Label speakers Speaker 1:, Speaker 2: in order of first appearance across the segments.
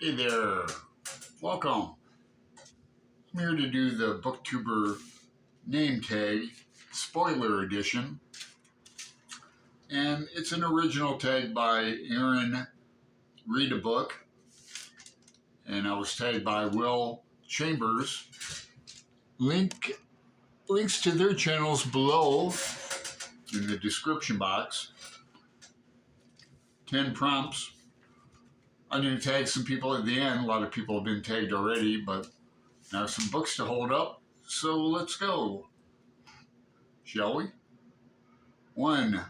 Speaker 1: Hey there, welcome. I'm here to do the BookTuber Name Tag Spoiler Edition, and it's an original tag by Aaron Read a Book, and I was tagged by Will Chambers. Links to their channels below in the description box. 10 prompts. I'm going to tag some people at the end. A lot of people have been tagged already, but now some books to hold up. So let's go, shall we? 1.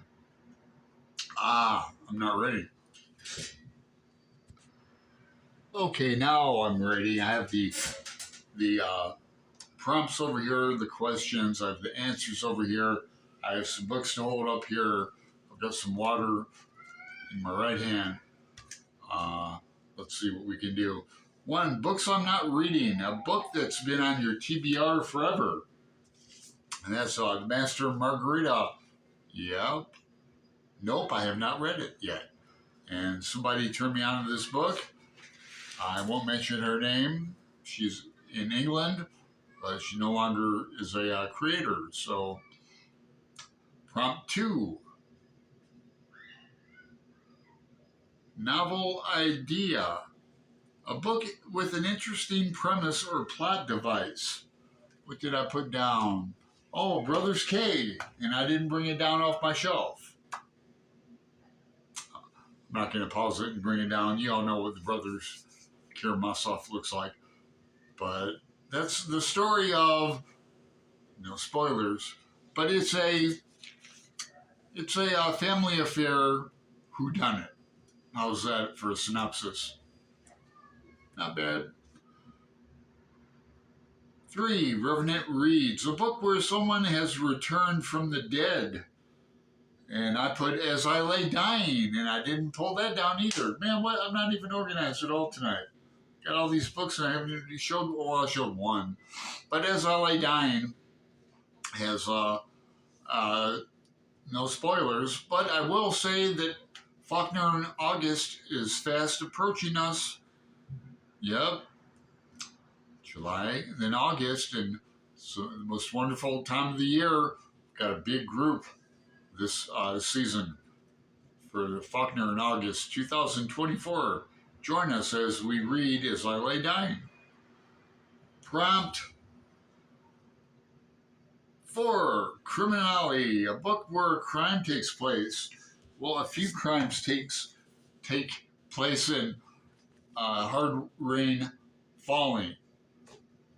Speaker 1: I'm not ready. Okay, now I'm ready. I have the prompts over here, the questions. I have the answers over here. I have some books to hold up here. I've got some water in my right hand. Let's see what we can do. 1. Books I'm not reading. A book that's been on your TBR forever. And that's The Master and Margarita. Yep. Nope, I have not read it yet. And somebody turned me on to this book. I won't mention her name. She's in England, but she no longer is a creator. So, prompt 2. Novel idea. A book with an interesting premise or plot device. What did I put down? Oh, Brothers K, and I didn't bring it down off my shelf. I'm not going to pause it and bring it down. You all know what the Brothers Karamazov looks like. But that's the story of, no spoilers, but it's a family affair whodunit. How's that for a synopsis? Not bad. 3. Revenant Reads, a book where someone has returned from the dead. And I put As I Lay Dying, and I didn't pull that down either. Man, what? I'm not even organized at all tonight. Got all these books and I haven't even showed, well, I showed one. But As I Lay Dying has no spoilers, but I will say that Faulkner in August is fast approaching us. Yep, July, and then August, and so the most wonderful time of the year. Got a big group this season for Faulkner in August 2024. Join us as we read As I Lay Dying. Prompt 4. Criminality, a book where a crime takes place. Well, a few crimes take place in Hard Rain Falling.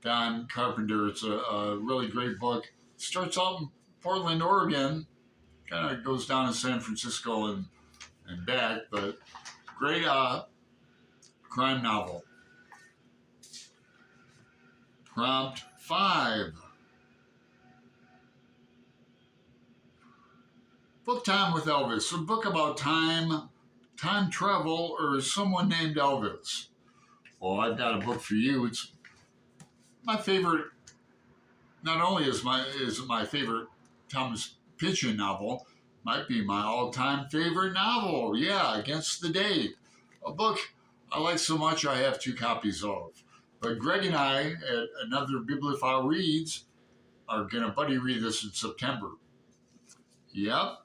Speaker 1: Don Carpenter. It's a really great book. Starts out in Portland, Oregon, kind of goes down to San Francisco and back, but great crime novel. Prompt 5. Book Time with Elvis, a book about time travel, or someone named Elvis. Well, I've got a book for you. It's my favorite. Not only is it my favorite Thomas Pynchon novel, might be my all-time favorite novel. Yeah, Against the Day, a book I like so much I have 2 copies of. But Greg and I at Another Bibliophile Reads are gonna buddy read this in September. Yep.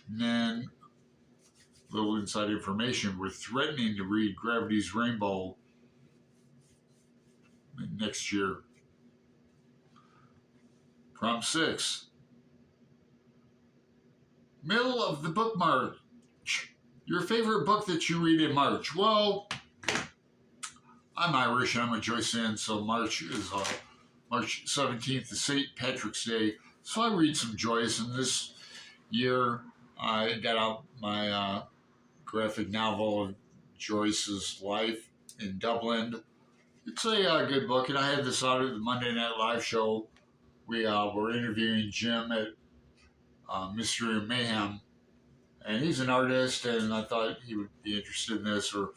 Speaker 1: And then little inside information: we're threatening to read Gravity's Rainbow next year. Prompt 6. Middle of the book March. Your favorite book that you read in March? Well, I'm Irish and I'm a Joyce fan, so March is March 17th is St. Patrick's Day. So I read some Joyce, and this year I got out my graphic novel of Joyce's life in Dublin. It's a good book, and I had this out at the Monday Night Live show. We were interviewing Jim at Mystery and Mayhem, and he's an artist, and I thought he would be interested in this, or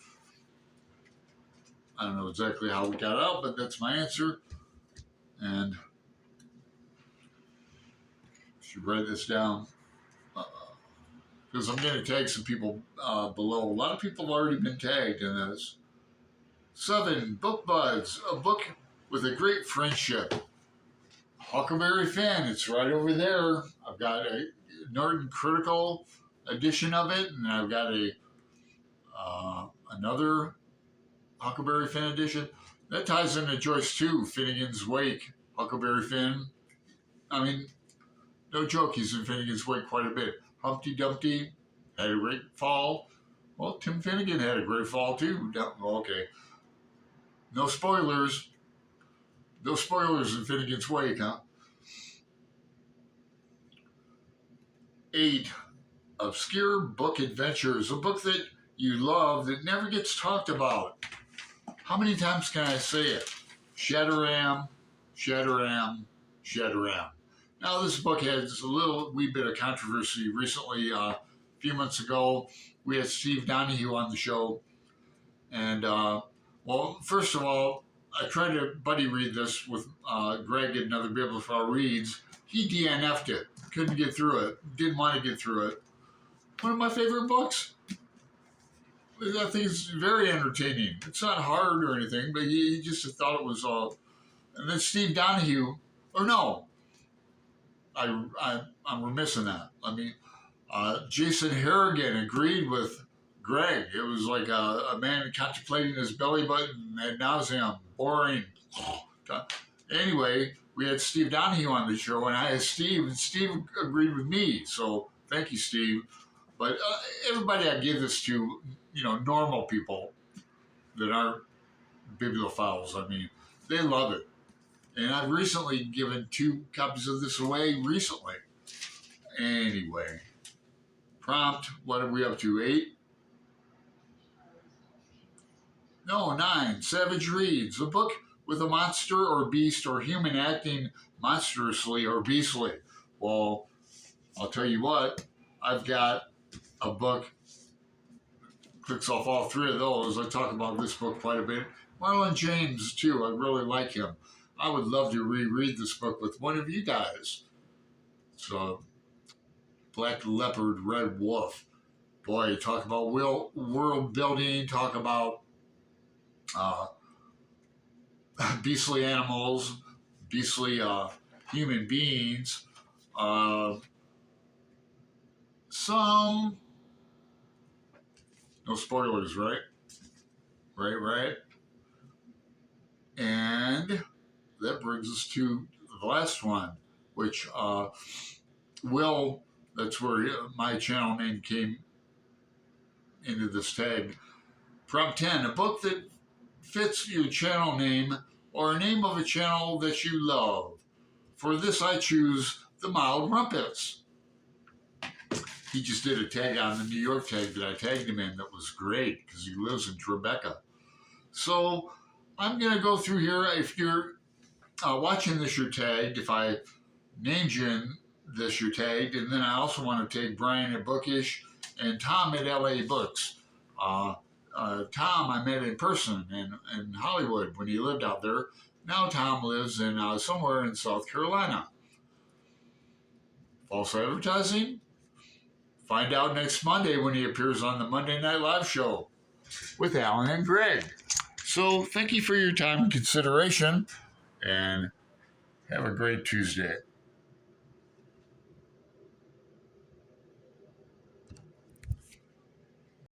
Speaker 1: I don't know exactly how we got out, but that's my answer. And I should write this down because I'm going to tag some people below. A lot of people have already been tagged in this. 7, Book Buds, a book with a great friendship. Huckleberry Finn, it's right over there. I've got a Norton Critical edition of it, and I've got a another Huckleberry Finn edition. That ties into Joyce too. Finnegan's Wake, Huckleberry Finn. I mean, no joke, he's in Finnegan's Wake quite a bit. Humpty Dumpty had a great fall. Well, Tim Finnegan had a great fall too. Okay. No spoilers. No spoilers in Finnegan's Wake, huh? 8, Obscure Book Adventures, a book that you love that never gets talked about. How many times can I say it? Shadowram, Shadowram, Shadowram. Now, this book has a wee bit of controversy recently. A few months ago, we had Steve Donahue on the show. And, well, first of all, I tried to buddy read this with Greg at Another Bibliophile Reads. He DNF'd it. Couldn't get through it. Didn't want to get through it. One of my favorite books. I think it's very entertaining. It's not hard or anything, but he just thought it was all. And then Steve Donahue, or no, I'm remiss in that. I mean, Jason Harrigan agreed with Greg. It was like a man contemplating his belly button ad nauseum, boring. Anyway, we had Steve Donahue on the show, and I asked Steve, and Steve agreed with me. So thank you, Steve. But everybody I give this to, normal people that aren't bibliophiles, I mean, they love it. And I've recently given 2 copies of this away recently. Anyway, prompt, what are we up to, 8? No, 9, Savage Reads, a book with a monster or beast or human acting monstrously or beastly. Well, I'll tell you what, I've got a book clicks off all 3 of those. I talk about this book quite a bit. Marlon James, too. I really like him. I would love to reread this book with one of you guys. So, Black Leopard, Red Wolf. Boy, talk about world building, talk about beastly animals, beastly human beings. Some, no spoilers, right? Right. And that brings us to the last one, which Will, that's where my channel name came into this tag. Prompt 10, a book that fits your channel name or a name of a channel that you love. For this, I choose The Mild Rumpus. He just did a tag on the New York tag that I tagged him in that was great because he lives in Tribeca. So I'm going to go through here. If you're watching this, you're tagged. If I named you in this, you're tagged. And then I also want to tag Brian at Bookish and Tom at LA Books. Tom I met in person in Hollywood when he lived out there. Now Tom lives in somewhere in South Carolina. False advertising? Find out next Monday when he appears on the Monday Night Live show with Alan and Greg. So thank you for your time and consideration, and have a great Tuesday.